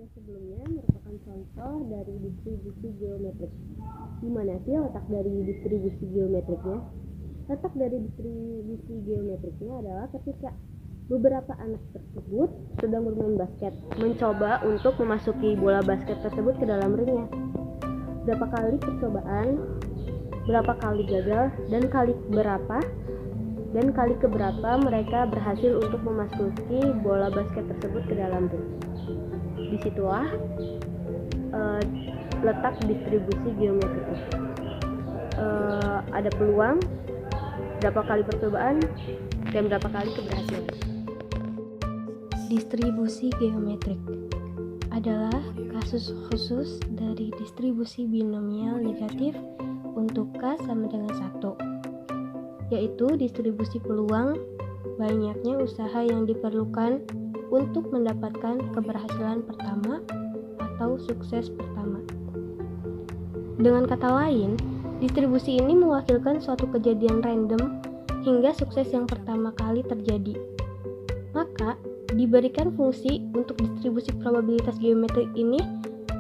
Sebelumnya merupakan contoh dari distribusi geometrik. Di mana sih letak dari distribusi geometriknya? Letak dari distribusi geometriknya adalah ketika beberapa anak tersebut sedang bermain basket, mencoba untuk memasuki bola basket tersebut ke dalam ringnya. Berapa kali percobaan, berapa kali gagal, dan kali keberapa mereka berhasil untuk memasuki bola basket tersebut ke dalam ring. Disitulah letak distribusi geometrik. Ada peluang, berapa kali percobaan, dan berapa kali keberhasilan. Distribusi geometrik adalah kasus khusus dari distribusi binomial negatif untuk K sama dengan 1, yaitu distribusi peluang banyaknya usaha yang diperlukan untuk mendapatkan keberhasilan pertama atau sukses pertama. Dengan kata lain, distribusi ini mewakilkan suatu kejadian random hingga sukses yang pertama kali terjadi. Maka, diberikan fungsi untuk distribusi probabilitas geometrik ini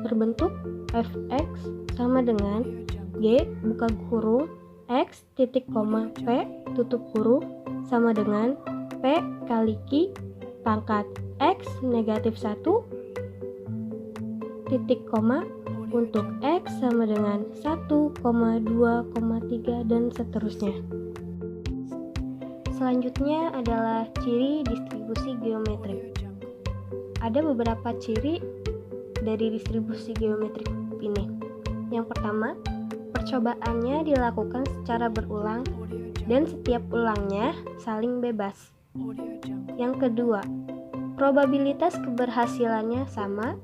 berbentuk fx sama dengan g buka kurung x titik koma p tutup kurung sama dengan p kali q pangkat x negatif 1 titik koma untuk x sama dengan 1, 2, 3 dan seterusnya. Selanjutnya adalah ciri distribusi geometrik. Ada beberapa ciri dari distribusi geometrik ini. Yang pertama, percobaannya dilakukan secara berulang dan setiap ulangnya saling bebas. Yang kedua, probabilitas keberhasilannya sama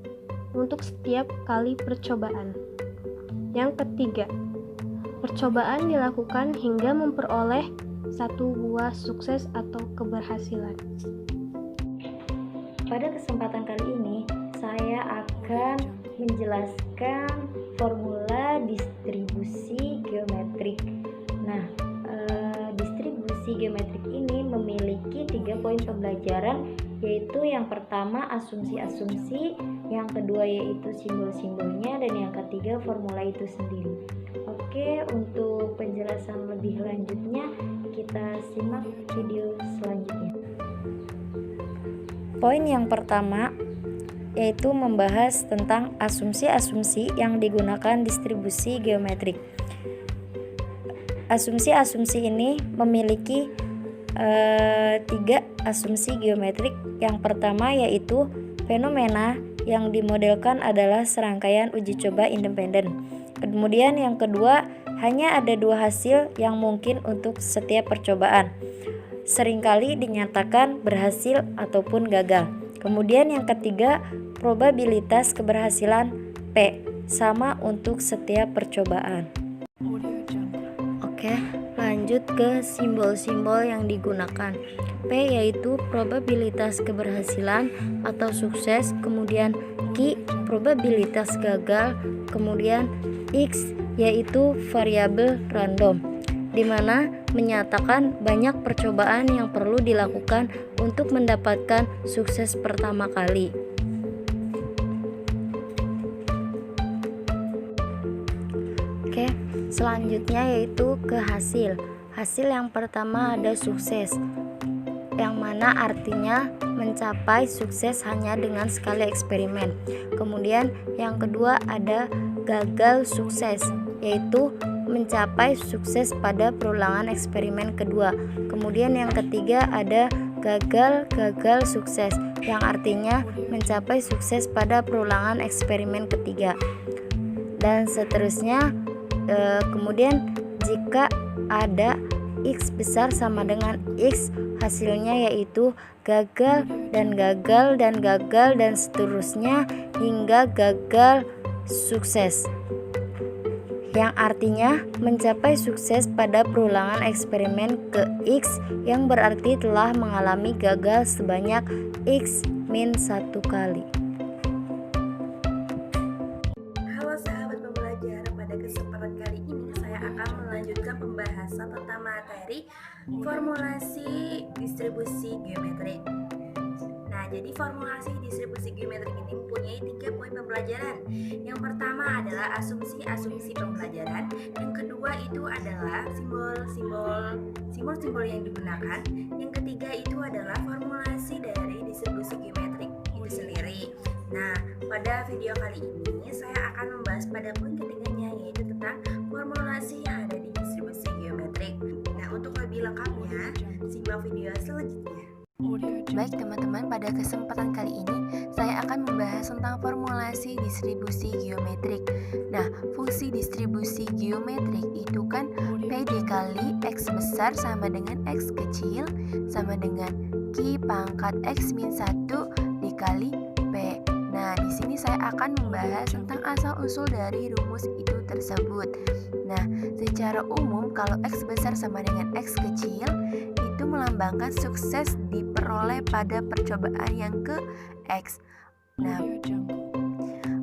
untuk setiap kali percobaan. Yang ketiga, percobaan dilakukan hingga memperoleh satu buah sukses atau keberhasilan. Pada kesempatan kali ini, saya akan menjelaskan formula distribusi geometrik. Nah, distribusi geometrik ini memiliki 3 poin pembelajaran, yaitu yang pertama asumsi-asumsi, yang kedua yaitu simbol-simbolnya, dan yang ketiga formula itu sendiri. Oke, untuk penjelasan lebih lanjutnya kita simak video selanjutnya. Poin yang pertama yaitu membahas tentang asumsi-asumsi yang digunakan distribusi geometrik. Asumsi-asumsi ini memiliki 3 asumsi geometrik. Yang pertama yaitu fenomena yang dimodelkan adalah serangkaian uji coba independen. Kemudian yang kedua, hanya ada 2 hasil yang mungkin untuk setiap percobaan. Seringkali dinyatakan berhasil ataupun gagal. Kemudian yang ketiga, probabilitas keberhasilan P sama untuk setiap percobaan. Oke. lanjut ke simbol-simbol yang digunakan. P yaitu probabilitas keberhasilan atau sukses, kemudian Q probabilitas gagal, kemudian X yaitu variabel random, di mana menyatakan banyak percobaan yang perlu dilakukan untuk mendapatkan sukses pertama kali. Oke, selanjutnya yaitu ke hasil. Hasil yang pertama ada sukses, yang mana artinya mencapai sukses hanya dengan sekali eksperimen. Kemudian yang kedua ada gagal sukses, yaitu mencapai sukses pada perulangan eksperimen kedua. Kemudian yang ketiga ada gagal sukses, yang artinya mencapai sukses pada perulangan eksperimen ketiga. Dan seterusnya. Kemudian jika ada X besar sama dengan X, hasilnya yaitu gagal dan gagal dan gagal dan seterusnya hingga gagal sukses, yang artinya mencapai sukses pada perulangan eksperimen ke X, yang berarti telah mengalami gagal sebanyak X min 1 kali. Halo sahabat pembelajar, pada kesempatan kali ini saya akan melanjutkan pembahasan tentang materi formulasi distribusi geometrik. Nah, jadi formulasi distribusi geometrik ini mempunyai 3 poin pembelajaran. Yang pertama adalah asumsi pembelajaran. Yang kedua itu adalah simbol-simbol yang digunakan. Yang ketiga itu adalah formulasi dari distribusi geometrik itu sendiri. Nah, pada video kali ini saya akan membahas pada poin ketiganya, yaitu tentang formulasi yang ada di distribusi geometrik. Nah, untuk lebih lengkapnya, simak video selanjutnya. Baik teman-teman, pada kesempatan kali ini saya akan membahas tentang formulasi distribusi geometrik. Nah, fungsi distribusi geometrik itu kan P dikali X besar sama dengan X kecil sama dengan Q pangkat X min 1 dikali P. Nah, di sini saya akan membahas tentang asal-usul dari rumus itu tersebut. Nah, secara umum kalau X besar sama dengan X kecil itu melambangkan sukses diperoleh pada percobaan yang ke X. Nah,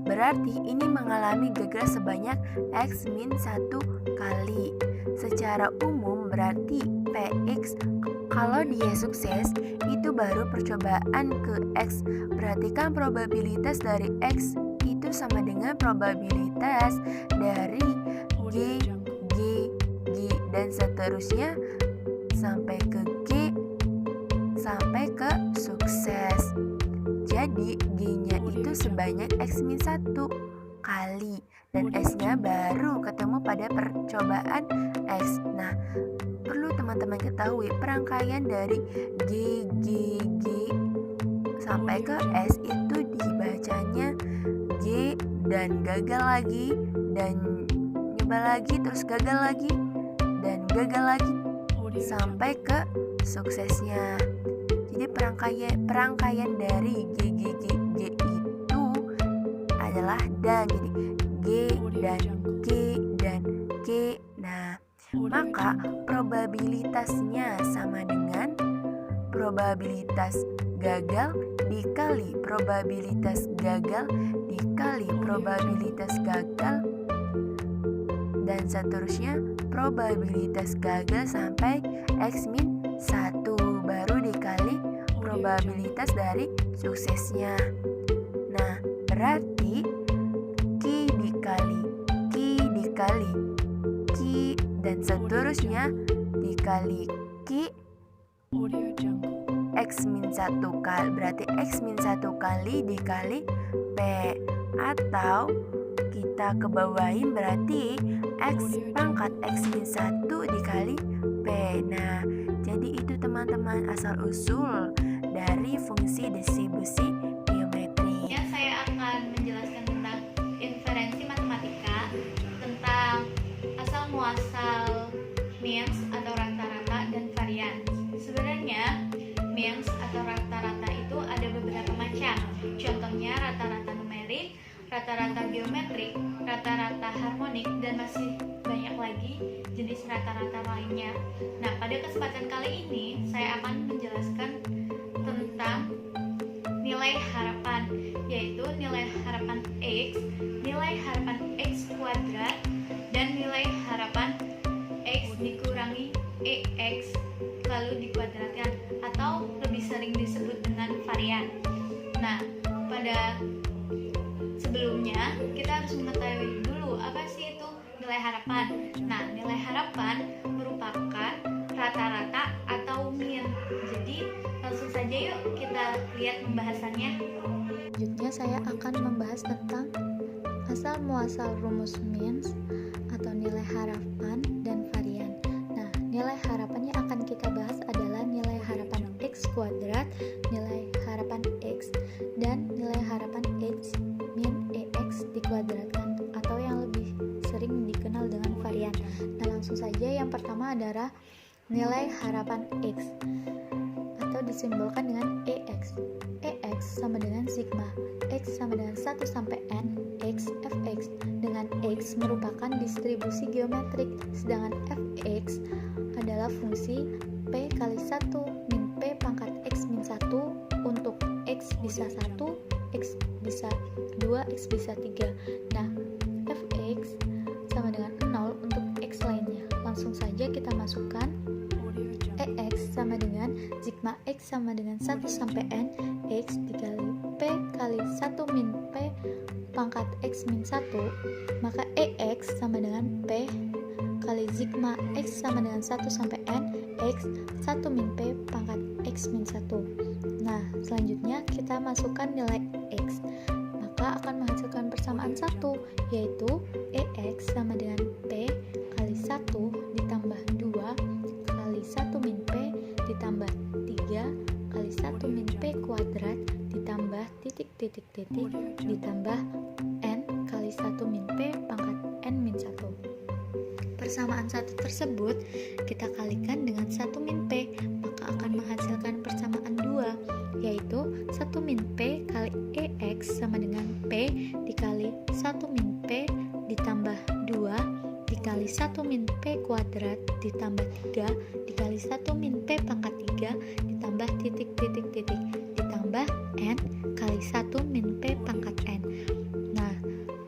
berarti ini mengalami gagal sebanyak X min 1 kali. Secara umum berarti Px kalau dia sukses itu baru percobaan ke X. Berarti kan probabilitas dari X itu sama dengan probabilitas dari G dan seterusnya sampai ke G sampai ke sukses. Jadi G-nya itu sebanyak X min 1 kali dan S-nya baru ketemu pada percobaan X. Nah, perlu teman-teman ketahui perangkaian dari G sampai ke S itu dibacanya G dan gagal lagi dan nyoba lagi terus gagal lagi dan gagal lagi sampai ke suksesnya. Jadi perangkaian dari G itu adalah dan, jadi G dan K dan K. Nah, maka probabilitasnya sama dengan probabilitas gagal dikali probabilitas gagal dikali probabilitas gagal dan seterusnya probabilitas gagal sampai X min 1 baru dikali probabilitas dari suksesnya. Nah, berarti Q dikali Q dan seterusnya dikali Q X min 1 kali, berarti X min 1 kali dikali P, atau kita kebawahin berarti X pangkat X min 1 dikali P. Nah, jadi itu teman-teman asal-usul dari fungsi distribusi geometri. Ya, saya akan menjelaskan tentang inferensi matematika, tentang asal-muasal means atau rata-rata dan varian. Sebenarnya means atau rata-rata itu ada beberapa macam. Contohnya rata-rata numerik, rata-rata geometrik, rata-rata harmonik, dan masih banyak lagi jenis rata-rata lainnya. Nah, pada kesempatan kali ini saya akan menjelaskan tentang nilai harapan, yaitu nilai harapan X, nilai harapan X kuadrat, dan nilai harapan X dikurangi EX lalu dikuadratkan, atau lebih sering disebut dengan varian. Nah, pada sebelumnya kita harus mengetahui dulu apa sih itu nilai harapan. Nah, nilai harapan merupakan rata-rata atau mean. Jadi langsung saja yuk kita lihat pembahasannya. Selanjutnya saya akan membahas tentang asal muasal rumus means atau nilai harapan dan varian. Nah, nilai harapan yang akan kita bahas adalah nilai harapan X kuadrat, nilai harapan X, dan nilai harapan X min EX dikuadratkan, atau yang lebih sering dikenal dengan varian. Nah, langsung saja yang pertama adalah nilai harapan X atau disimbolkan dengan EX. EX sama dengan sigma, X sama dengan 1 sampai N, X Fx, dengan X merupakan distribusi geometrik, sedangkan Fx adalah fungsi P kali 1 min P pangkat X min 1 untuk X bisa 1, X bisa 2, X bisa 3. Nah, Fx sama dengan 0 untuk X lainnya. Langsung saja kita masukkan EX sama dengan sigma X sama dengan 1 sampai N, X dikali P kali 1 min P pangkat X min 1, maka EX sama dengan P kali sigma X sama dengan 1 sampai N, X 1 min P pangkat X min 1. Nah, selanjutnya kita masukkan nilai X, maka akan menghasilkan persamaan 1, yaitu EX sama dengan P kali 1 ditambah 2 kali 1 min P ditambah 3 kali 1 min P kuadrat ditambah titik-titik-titik ditambah N kali 1 min P pangkat N min 1. Persamaan 1 tersebut kita kalikan dengan 1 min P, maka akan menghasilkan persamaan 2, yaitu 1 min P kali EX sama dengan P dikali 1 min P ditambah 2 dikali 1 min P kuadrat ditambah 3 dikali 1 min P pangkat 3 ditambah titik-titik-titik ditambah N kali 1 min P pangkat N. Nah,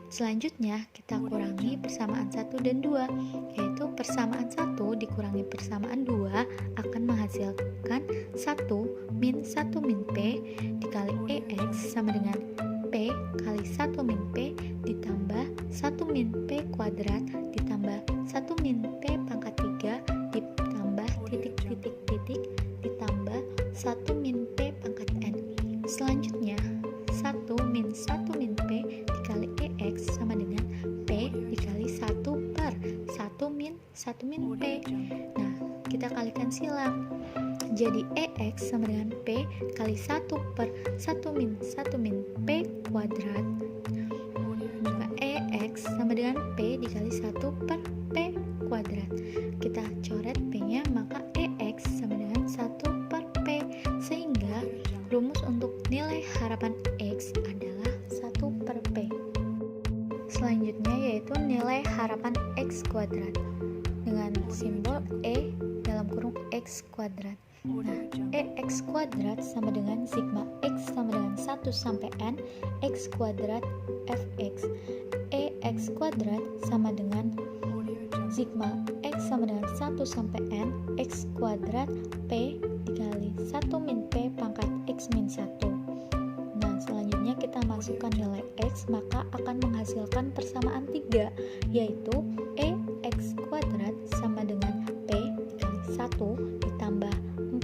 selanjutnya kita kurangi persamaan 1 dan 2, yaitu persamaan 1 dikurangi persamaan 2 akan menghasilkan 1 min 1 min P dikali EX sama dengan P kali 1 min P ditambah 1 min P kuadrat ditambah 1 min P pangkat 3 ditambah titik-titik-titik ditambah 1 min P pangkat N. Selanjutnya 1 min 1 min P dikali EX sama dengan P dikali 1 per 1 min P. Nah, kita kalikan silang. Jadi EX sama dengan P kali 1 per 1 min P kuadrat, maka EX sama dengan P dikali 1 per P kuadrat. Kita coret P-nya, maka EX sama dengan 1 per P, sehingga rumus untuk nilai harapan X adalah 1 per P. Selanjutnya yaitu nilai harapan X kuadrat dengan simbol E dalam kurung X kuadrat. Nah, EX kuadrat sama dengan sigma X sama dengan 1 sampai N X kuadrat Fx. EX kuadrat sama dengan sigma X sama dengan 1 sampai N X kuadrat P dikali 1 min P pangkat X min 1. Nah, selanjutnya kita masukkan nilai X, maka akan menghasilkan persamaan 3, yaitu EX kuadrat sama dengan P dikali 1 ditambah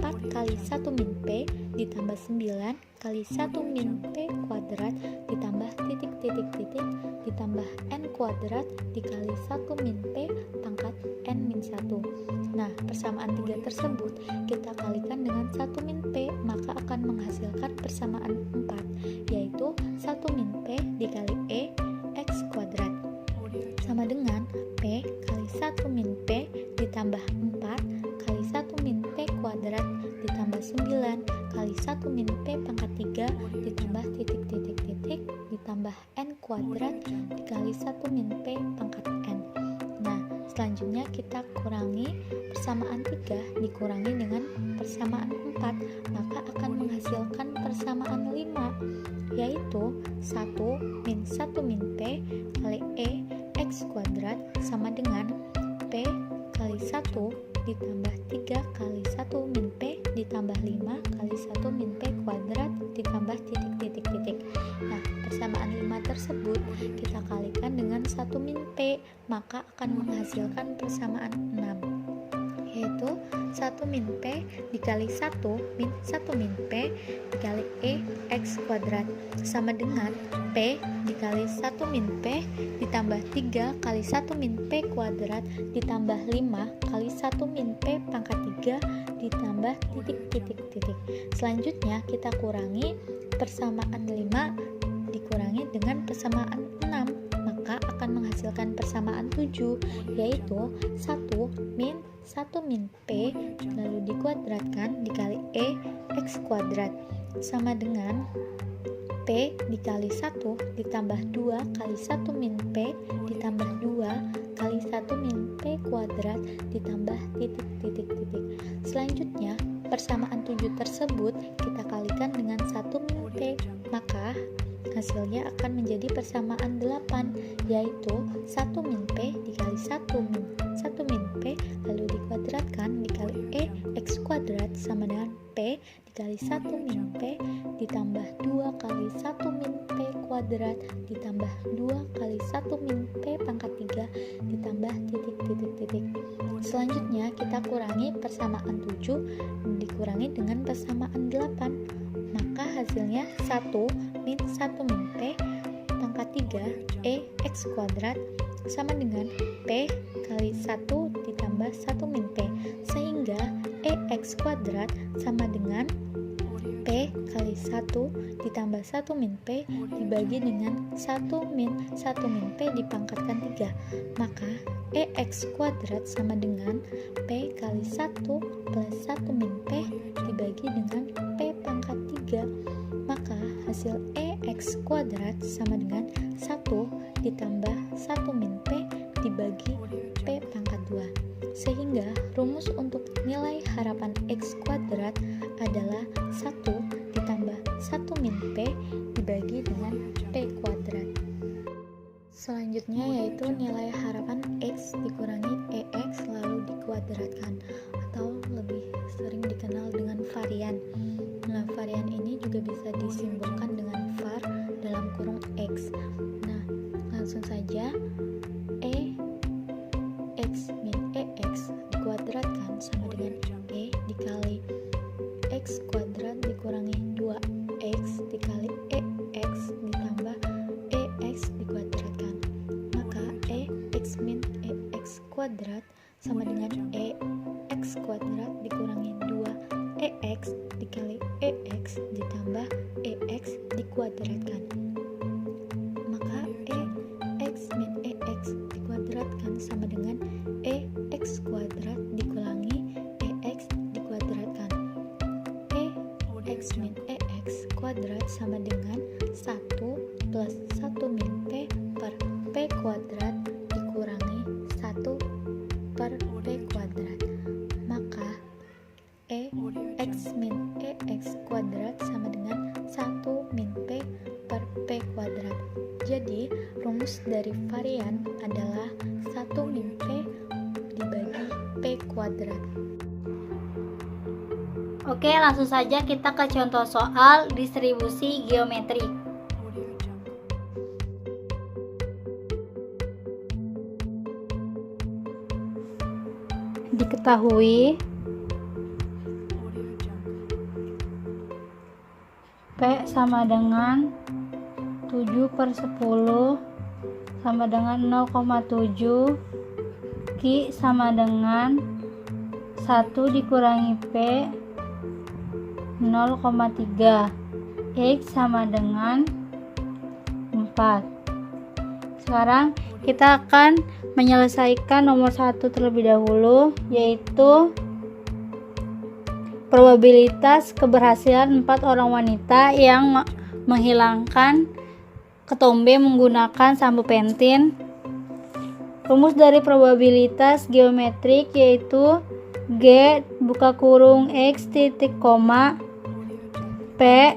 4 kali 1 min P ditambah 9 kali 1 min P kuadrat ditambah titik-titik-titik ditambah N kuadrat dikali 1 min P pangkat N min 1. Nah, persamaan 3 tersebut kita kalikan dengan 1 min P, maka akan menghasilkan persamaan 4, yaitu 1 min P dikali E X kuadrat sama dengan P kali 1 min P ditambah 4 kali 1 min P kuadrat ditambah ditambah 9 kali 1 min P pangkat 3 ditambah titik-titik-titik ditambah N kuadrat dikali 1 min P pangkat N. Nah, selanjutnya kita kurangi persamaan 3 dikurangi dengan persamaan 4, maka akan menghasilkan persamaan 5, yaitu 1 min 1 min P kali E X kuadrat sama dengan P kali 1 ditambah 3 kali 1 min P ditambah 5 kali 1 min P kuadrat ditambah titik-titik-titik. Nah, persamaan 5 tersebut kita kalikan dengan 1 min P, maka akan menghasilkan persamaan 6, yaitu 1 min P dikali 1 min P dikali E X kuadrat sama dengan P dikali 1 min P ditambah 3 kali 1 min P kuadrat ditambah 5 kali 1 min P pangkat 3 ditambah titik-titik-titik. Selanjutnya kita kurangi persamaan 5 dikurangi dengan persamaan 6, maka akan menghasilkan persamaan 7, yaitu 1 min P lalu dikuadratkan dikali E X kuadrat sama dengan P dikali 1 ditambah 2 kali 1 min P ditambah 2 kali 1 min P kuadrat ditambah titik-titik-titik. Selanjutnya persamaan 7 tersebut kita kalikan dengan 1 min P, maka hasilnya akan menjadi persamaan 8, yaitu 1 min P dikali 1 min P lalu dikuadratkan dikali E X kuadrat sama dengan P dikali 1 min P ditambah 2 kali 1 min P kuadrat ditambah 2 kali 1 min P pangkat 3 ditambah titik-titik-titik. Selanjutnya kita kurangi persamaan 7 dikurangi dengan persamaan 8, maka hasilnya 1 min P pangkat 3 E X kuadrat sama dengan P kali 1 ditambah 1 min P, sehingga E X kuadrat sama dengan P kali 1 ditambah 1 min P dibagi dengan 1 min P dipangkatkan 3, maka E X kuadrat sama dengan P kali 1 plus 1 min P dibagi dengan P pangkat 3, maka hasil E X kuadrat sama dengan 1 ditambah 1 min P dibagi P pangkat 2, sehingga rumus untuk nilai harapan X kuadrat adalah 1 ditambah 1 min P dibagi dengan P kuadrat. Selanjutnya yaitu nilai harapan X dikurangi EX lalu dikuadratkan, atau lebih sering dikenal dengan varian. Nah, varian ini juga bisa disimbolkan dengan var dalam kurung X. Nah, langsung saja E X min EX dikuadratkan sama dengan E dikali X kuadrat dikurangi 2X dikali EX ditambah EX dikuadratkan, maka EX min EX kuadrat sama dengan EX kuadrat dikurangi 2EX dikali EX ditambah EX dikuadratkan, maka EX min EX dikuadratkan sama dengan EX kuadrat dikurangi EX dikuadratkan. EX min EX kuadrat sama dengan 1 plus 1 min P per P kuadrat dikurangi 1 per P kuadrat, maka EX min EX kuadrat sama dengan 1 min P per P kuadrat. Jadi rumus dari varian adalah 1 min P dibagi P kuadrat. Oke, langsung saja kita ke contoh soal distribusi geometrik. Diketahui P sama dengan 7/10 sama dengan 0,7, Q sama dengan 1 dikurangi P 0,3, X sama dengan 4. Sekarang kita akan menyelesaikan nomor 1 terlebih dahulu, yaitu probabilitas keberhasilan 4 orang wanita yang menghilangkan ketombe menggunakan sampo pentin. Rumus dari probabilitas geometrik yaitu G buka kurung X titik koma P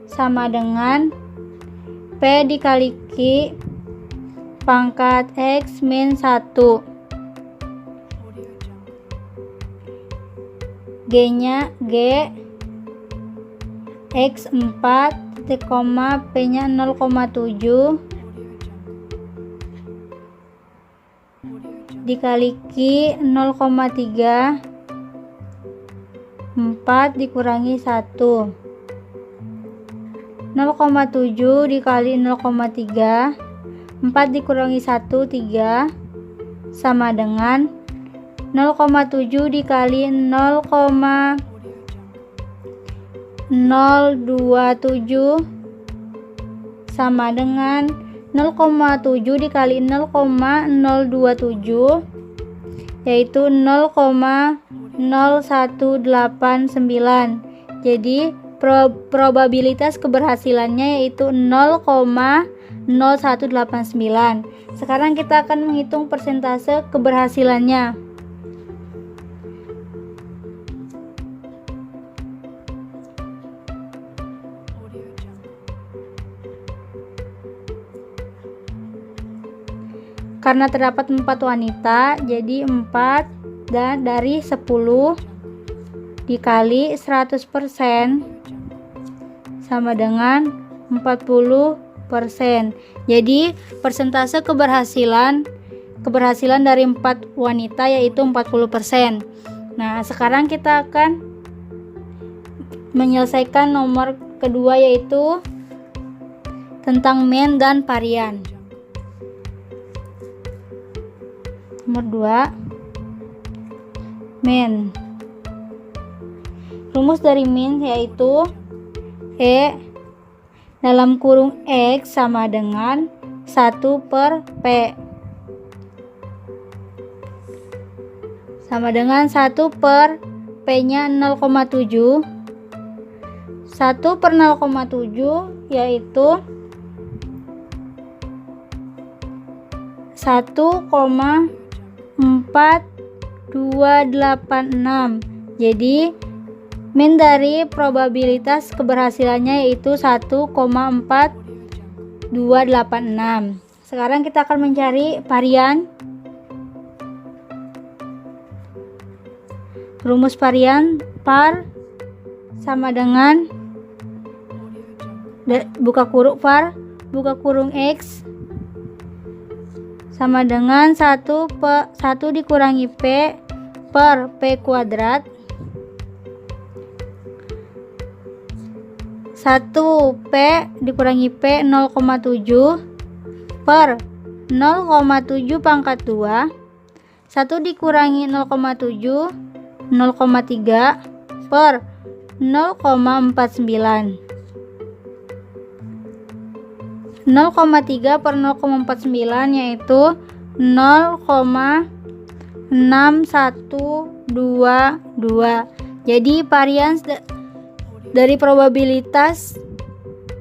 sama dengan P dikali Q pangkat X min 1. G-nya G X4 titik koma P-nya 0,7 dikali Q 0,3 4 dikurangi 1 0,7 dikali 0,3 4 dikurangi 1 3 sama dengan 0,7 dikali 0,027 sama dengan 0,7 dikali 0,027 yaitu 0,0189. Jadi probabilitas keberhasilannya yaitu 0,0189. Sekarang kita akan menghitung persentase keberhasilannya. Karena terdapat 4 wanita, jadi 4 dan dari 10 dikali 100% sama dengan 40%. Jadi persentase keberhasilan dari 4 wanita yaitu 40%. Nah, sekarang kita akan menyelesaikan nomor kedua yaitu tentang mean dan varian. Nomor 2, mean. Rumus dari mean yaitu E dalam kurung X sama dengan 1 per P sama dengan 1 per P-nya 0,7. 1 per 0,7 yaitu 1,4286. Jadi mean dari probabilitas keberhasilannya yaitu 1,4286. Sekarang kita akan mencari varian. Rumus varian var sama dengan buka kurung var buka kurung X sama dengan 1 dikurangi P per P kuadrat 1 P dikurangi P 0,7 per 0,7 pangkat 2 1 dikurangi 0,7 0,3 per 0,49 0,3 per 0,49 yaitu 0,6122. Jadi varian dari probabilitas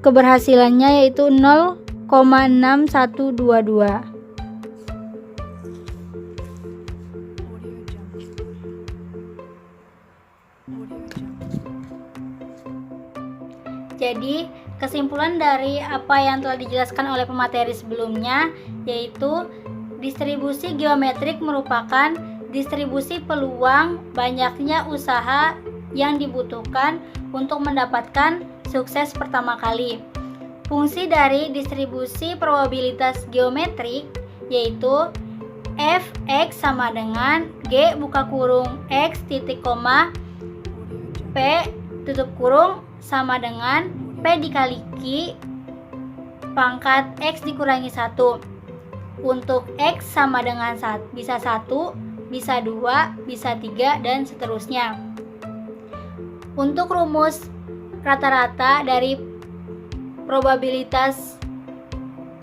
keberhasilannya yaitu 0,6122. Jadi kesimpulan dari apa yang telah dijelaskan oleh pemateri sebelumnya yaitu distribusi geometrik merupakan distribusi peluang banyaknya usaha yang dibutuhkan untuk mendapatkan sukses pertama kali. Fungsi dari distribusi probabilitas geometrik yaitu f(x) sama dengan G buka kurung X titik koma P tutup kurung sama dengan P dikali Q pangkat X dikurangi 1. Untuk X sama dengan bisa 1, bisa 2, bisa 3, dan seterusnya. Untuk rumus rata-rata dari probabilitas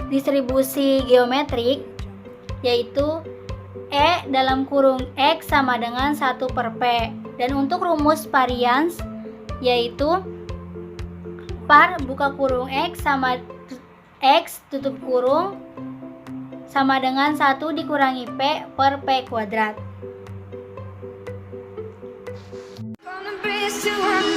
distribusi geometrik yaitu E dalam kurung X sama dengan 1 per P Dan untuk rumus varians yaitu par buka kurung X sama X tutup kurung sama dengan 1 dikurangi P per P kuadrat. Gonna be so